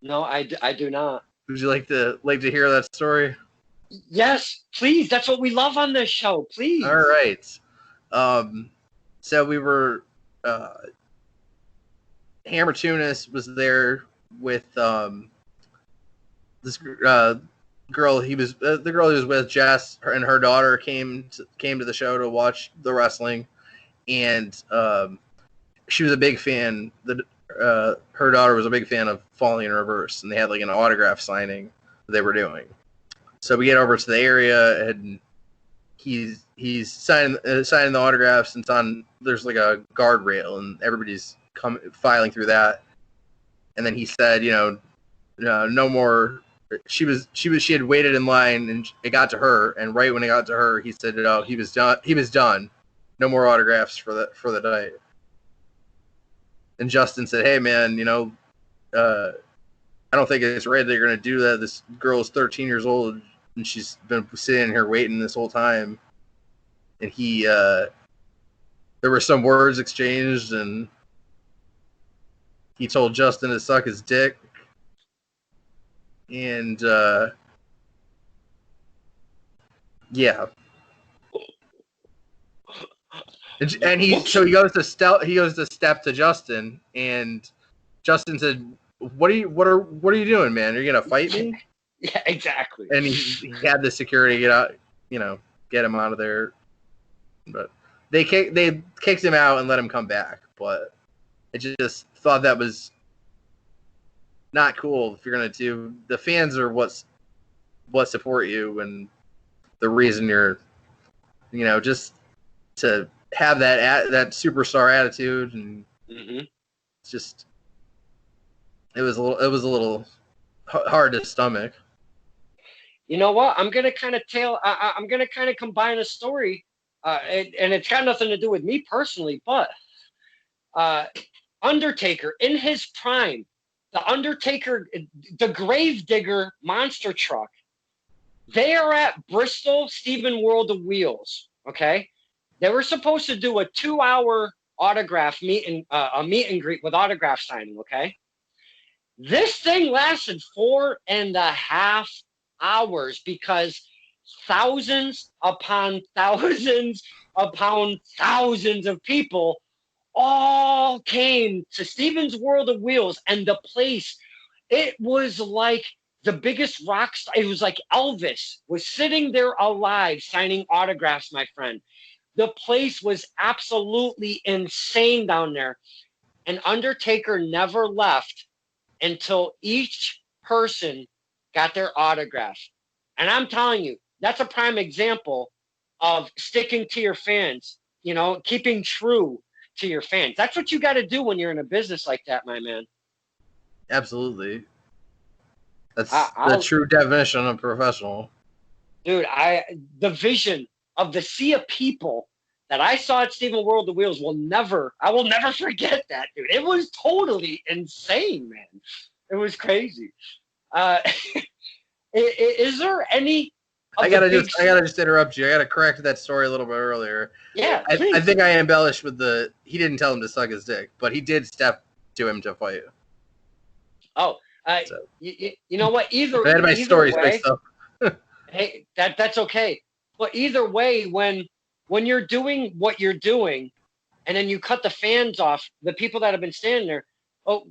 No, I do not. Would you like to hear that story? Yes, please. That's what we love on this show. Please. All right. So we were Hammer Tunis was there with this girl. He was the girl he was with. Jess and her daughter came to the show to watch the wrestling, and she was a big fan. Her daughter was a big fan of Falling in Reverse, and they had like an autograph signing they were doing. So we get over to the area, and he's signing the autographs, and there's like a guardrail, and everybody's filing through that. And then he said, no more. She had waited in line, and it got to her, and right when it got to her, he said, "Oh, he was done. He was done. No more autographs for the night." And Justin said, "Hey, man, I don't think it's right that you're going to do that. This girl is 13 years old, and she's been sitting here waiting this whole time." And there were some words exchanged, and he told Justin to suck his dick. And yeah. And he goes to step to Justin, and Justin said, What are you doing, man? Are you gonna fight me?" Yeah, exactly. And he had the security get him out of there. But they kicked him out and let him come back. But I just thought that was not cool. If you're gonna do, the fans are what support you, and the reason you're, just to have that superstar attitude, and it's just, it was a little hard to stomach. You know what? I'm gonna kind of combine a story, and it's got nothing to do with me personally, but Undertaker in his prime, the Undertaker, the Gravedigger monster truck. They are at Bristol Stephen World of Wheels. Okay, they were supposed to do a 2-hour autograph meet and greet with autograph signing. Okay, this thing lasted 4.5 hours because thousands upon thousands upon thousands of people all came to Stephen's World of Wheels, and the place, it was like the biggest rock star. It was like Elvis was sitting there alive signing autographs, my friend. The place was absolutely insane down there. And Undertaker never left until each person got their autograph. And I'm telling you, that's a prime example of sticking to your fans, keeping true to your fans. That's what you got to do when you're in a business like that, my man. Absolutely. That's the true definition of professional. Dude, the vision of the sea of people that I saw at Stephen World of Wheels I will never forget that, dude. It was totally insane, man. It was crazy. Is there any? I gotta just interrupt you. I gotta correct that story a little bit earlier. Yeah, I think I embellished with he didn't tell him to suck his dick, but he did step to him to fight. Oh, you know what? I had my stories mixed up. Hey, that's okay. But either way, when you're doing what you're doing, and then you cut the fans off, the people that have been standing there,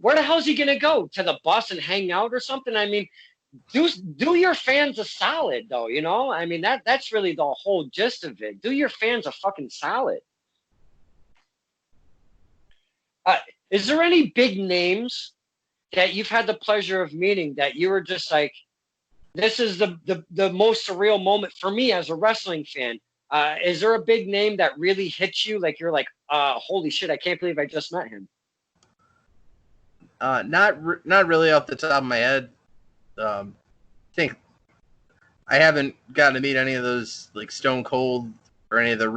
where the hell is he gonna go? To the bus and hang out or something? I mean, do your fans a solid, though. I mean, that's really the whole gist of it. Do your fans a fucking solid. Is there any big names that you've had the pleasure of meeting that you were just like, this is the most surreal moment for me as a wrestling fan? Is there a big name that really hits you? Like, you're like, holy shit, I can't believe I just met him. Not really off the top of my head. I think I haven't gotten to meet any of those, like Stone Cold or any of the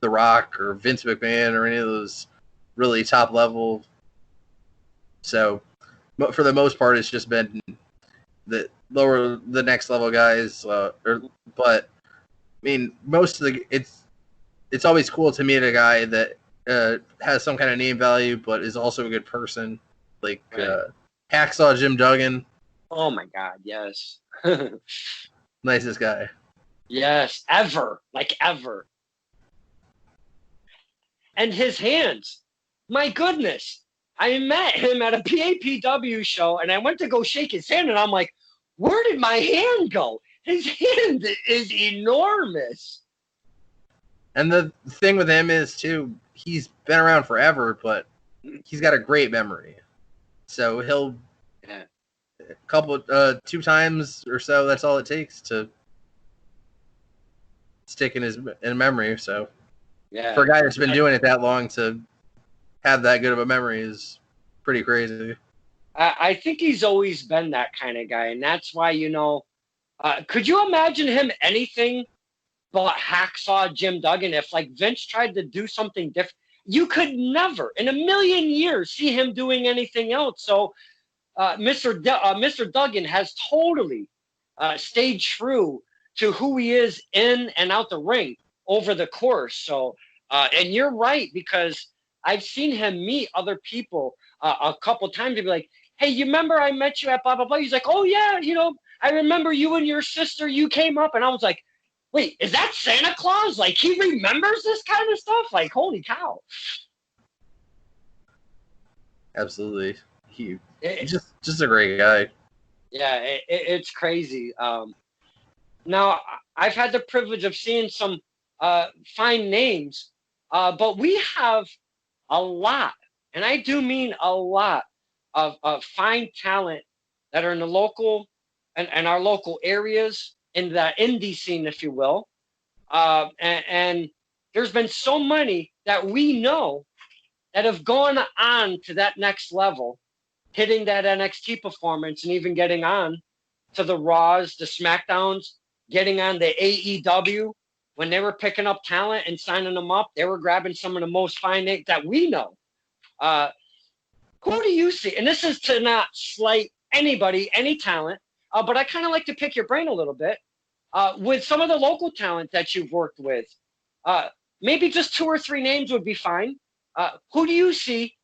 Rock or Vince McMahon or any of those really top level. So for the most part, it's just been the next level guys. But I mean, it's always cool to meet a guy that has some kind of name value, but is also a good person. Like Hacksaw Jim Duggan. Oh my God, yes. Nicest guy. Yes, ever, like ever. And his hands, my goodness. I met him at a PAPW show, and I went to go shake his hand, and I'm like, where did my hand go? His hand is enormous. And the thing with him is, too, he's been around forever, but he's got a great memory. So he'll, Yeah. two times or so, that's all it takes to stick in memory. So Yeah. for a guy that's been doing it that long to have that good of a memory is pretty crazy. I think he's always been that kind of guy, and that's why, could you imagine him anything but Hacksaw Jim Duggan if, like, Vince tried to do something different? You could never, in a million years, see him doing anything else. So Mr. Duggan has totally stayed true to who he is in and out the ring over the course. So, and you're right, because I've seen him meet other people a couple times and be like, hey, you remember I met you at blah, blah, blah? He's like, oh, yeah, I remember you and your sister, you came up. And I was like, wait, is that Santa Claus? Like, he remembers this kind of stuff? Like, holy cow. Absolutely. He's just a great guy. Yeah, it's crazy. Now, I've had the privilege of seeing some fine names, but we have a lot, and I do mean a lot, of fine talent that are in the local and our local areas, in the indie scene, if you will. And there's been so many that we know that have gone on to that next level, hitting that NXT performance and even getting on to the Raws, the SmackDowns, getting on the AEW. When they were picking up talent and signing them up, they were grabbing some of the most fine names that we know. Who do you see? And this is to not slight anybody, any talent, but I kind of like to pick your brain a little bit. With some of the local talent that you've worked with, maybe just 2 or 3 names would be fine. Who do you see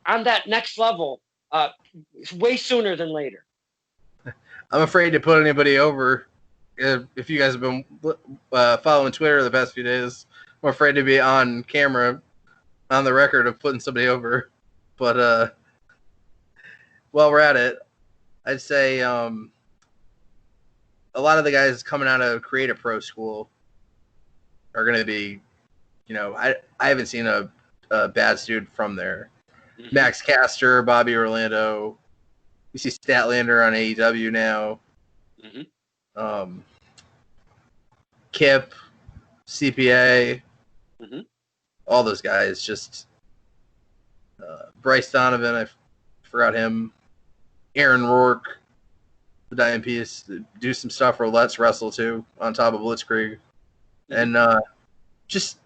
on that next level way sooner than later? I'm afraid to put anybody over. If you guys have been following Twitter the past few days, I'm afraid to be on camera, on the record of putting somebody over. But while we're at it, I'd say a lot of the guys coming out of Creative Pro School are going to be, I haven't seen a bad student from there. Mm-hmm. Max Caster, Bobby Orlando. We see Statlander on AEW now. Mm-hmm. Kip, CPA, mm-hmm. All those guys. Just Bryce Donovan, I forgot him. Aaron Rourke, the Diamond Piece, do some stuff for Let's Wrestle too, on top of Blitzkrieg. Mm-hmm. And just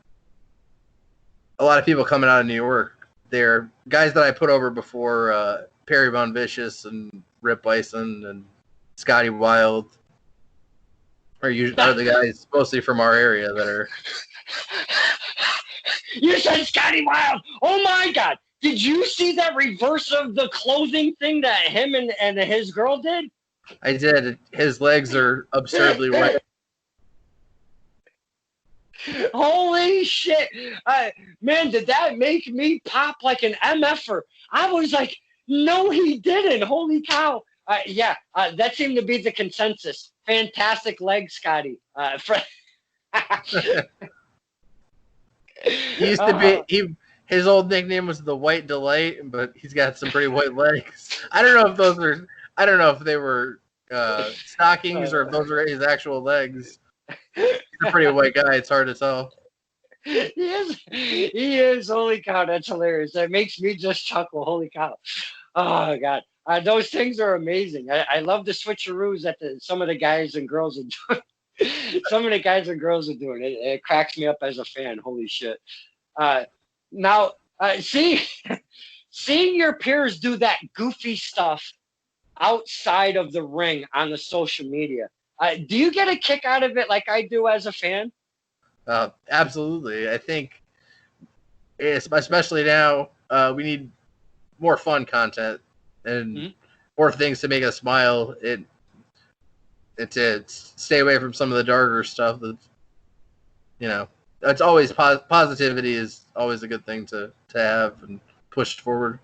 a lot of people coming out of New York. They're guys that I put over before, Perry Von Vicious and Rip Bison and Scotty Wild are the guys mostly from our area that are. You said Scotty Wild. Oh my God. Did you see that reverse of the clothing thing that him and his girl did? I did. His legs are absurdly wet. Holy shit. Man, did that make me pop like an MFer? I was like, no, he didn't. Holy cow. That seemed to be the consensus. Fantastic legs, Scotty. He used to be his old nickname was the White Delight, but he's got some pretty white legs. I don't know if they were stockings or if those were his actual legs. He's a pretty white guy. It's hard to tell. He is. Holy cow, that's hilarious. That makes me just chuckle. Holy cow. Oh, God. Those things are amazing. I love the switcheroos that some of the guys and girls are doing. Some of the guys and girls are doing. It cracks me up as a fan. Holy shit. Now, seeing your peers do that goofy stuff outside of the ring on the social media, do you get a kick out of it like I do as a fan? Absolutely. I think, especially now, we need more fun content. And or things to make us smile. It to stay away from some of the darker stuff. That it's always positivity is always a good thing to have and push forward.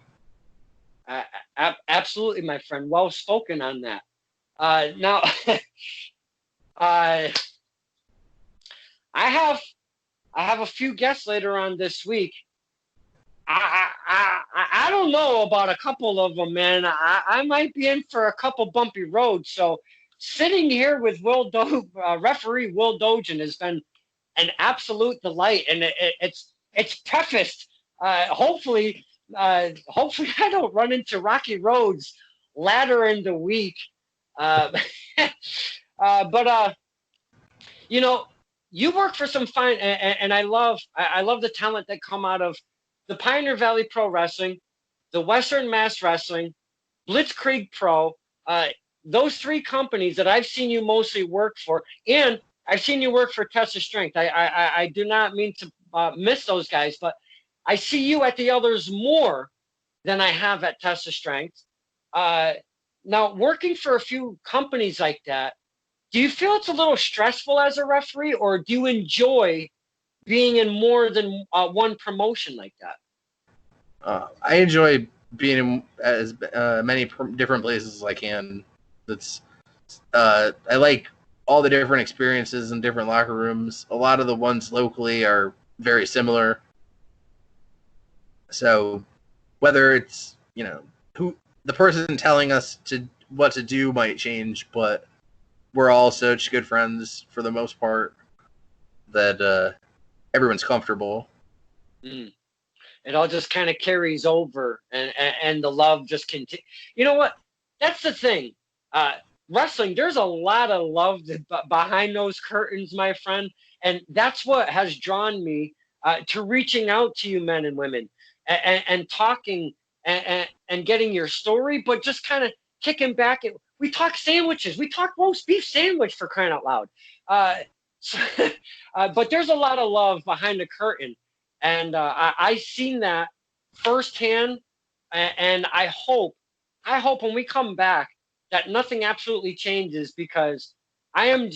Absolutely, my friend. Well spoken on that. Now, I have a few guests later on this week. I don't know about a couple of them, man. I might be in for a couple bumpy roads. So sitting here with referee Will Dojan has been an absolute delight, and it's prefaced. Hopefully I don't run into rocky roads later in the week. But you work for some fine, and I love the talent that come out of the Pioneer Valley Pro Wrestling, the Western Mass Wrestling, Blitzkrieg Pro. Those three companies that I've seen you mostly work for, and I've seen you work for Test of Strength. I do not mean to miss those guys, but I see you at the others more than I have at Test of Strength. Now, working for a few companies like that, do you feel it's a little stressful as a referee, or do you enjoy being in more than one promotion like that? I enjoy being in as many different places as I can. I like all the different experiences in different locker rooms. A lot of the ones locally are very similar. So whether it's who the person telling us what to do might change, but we're all such good friends for the most part that everyone's comfortable. It all just kind of carries over, and the love just continues. You know what? That's the thing. Wrestling, there's a lot of love behind those curtains, my friend, and that's what has drawn me to reaching out to you men and women and talking and getting your story, but just kind of kicking back. We talk sandwiches. We talk roast beef sandwich, for crying out loud. But there's a lot of love behind the curtain, and I've seen that firsthand. And I hope when we come back that nothing absolutely changes, because I am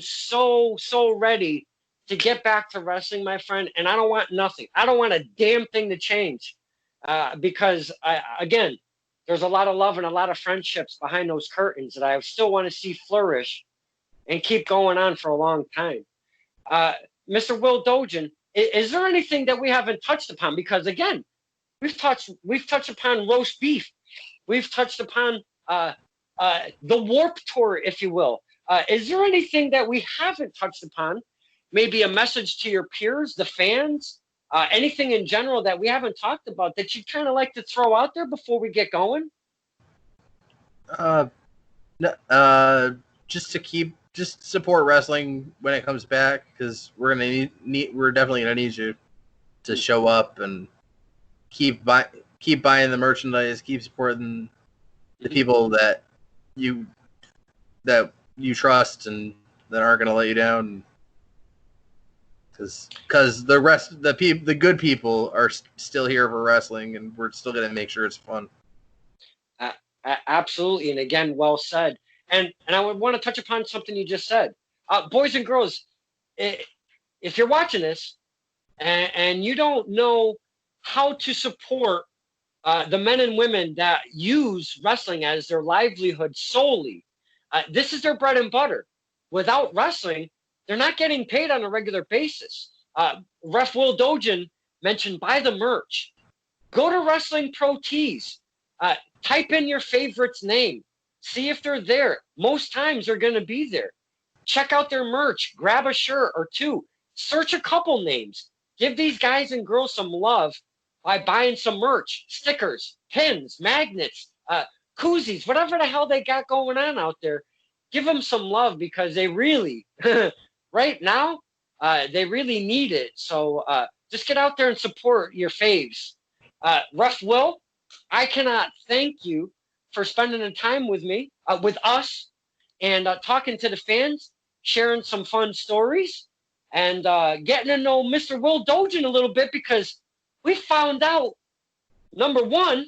so ready to get back to wrestling, my friend. And I don't want nothing. I don't want a damn thing to change, because again, there's a lot of love and a lot of friendships behind those curtains that I still want to see flourish and keep going on for a long time. Mr. Will Dojan, is there anything that we haven't touched upon? Because again, we've touched upon roast beef. We've touched upon the Warp Tour, if you will. Is there anything that we haven't touched upon? Maybe a message to your peers, the fans, anything in general that we haven't talked about that you'd kind of like to throw out there before we get going? Just support wrestling when it comes back, because we're definitely gonna need you to show up and keep buying the merchandise, keep supporting the people that you trust and that aren't gonna let you down. Because the good people are still here for wrestling, and we're still gonna make sure it's fun. Absolutely, and again, well said. And I would want to touch upon something you just said. Boys and girls, if you're watching this and you don't know how to support the men and women that use wrestling as their livelihood solely, this is their bread and butter. Without wrestling, they're not getting paid on a regular basis. Ref Will Dojan mentioned buy the merch. Go to Wrestling Pro Tees. Type in your favorite's name. See if they're there. Most times they're going to be there. Check out their merch. Grab a shirt or two. Search a couple names. Give these guys and girls some love by buying some merch, stickers, pins, magnets, koozies, whatever the hell they got going on out there. Give them some love, because they really, right now, they really need it. So just get out there and support your faves. Ref Will, I cannot thank you for spending the time with me, with us, and talking to the fans, sharing some fun stories, and getting to know Mr. Will Dojan a little bit, because we found out, number one,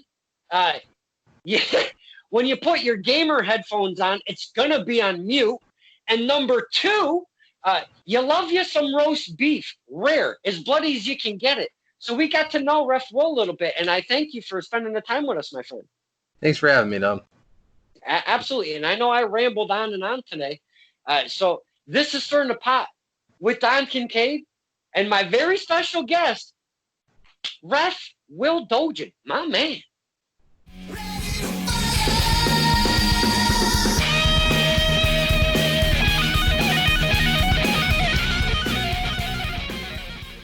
yeah, when you put your gamer headphones on, it's going to be on mute. And number two, you love you some roast beef, rare, as bloody as you can get it. So we got to know Ref Will a little bit, and I thank you for spending the time with us, my friend. Thanks for having me, Dom. Absolutely, and I know I rambled on and on today. So this is Stirring the Pot with Don Kincaid and my very special guest, Ref Will Dojan, my man.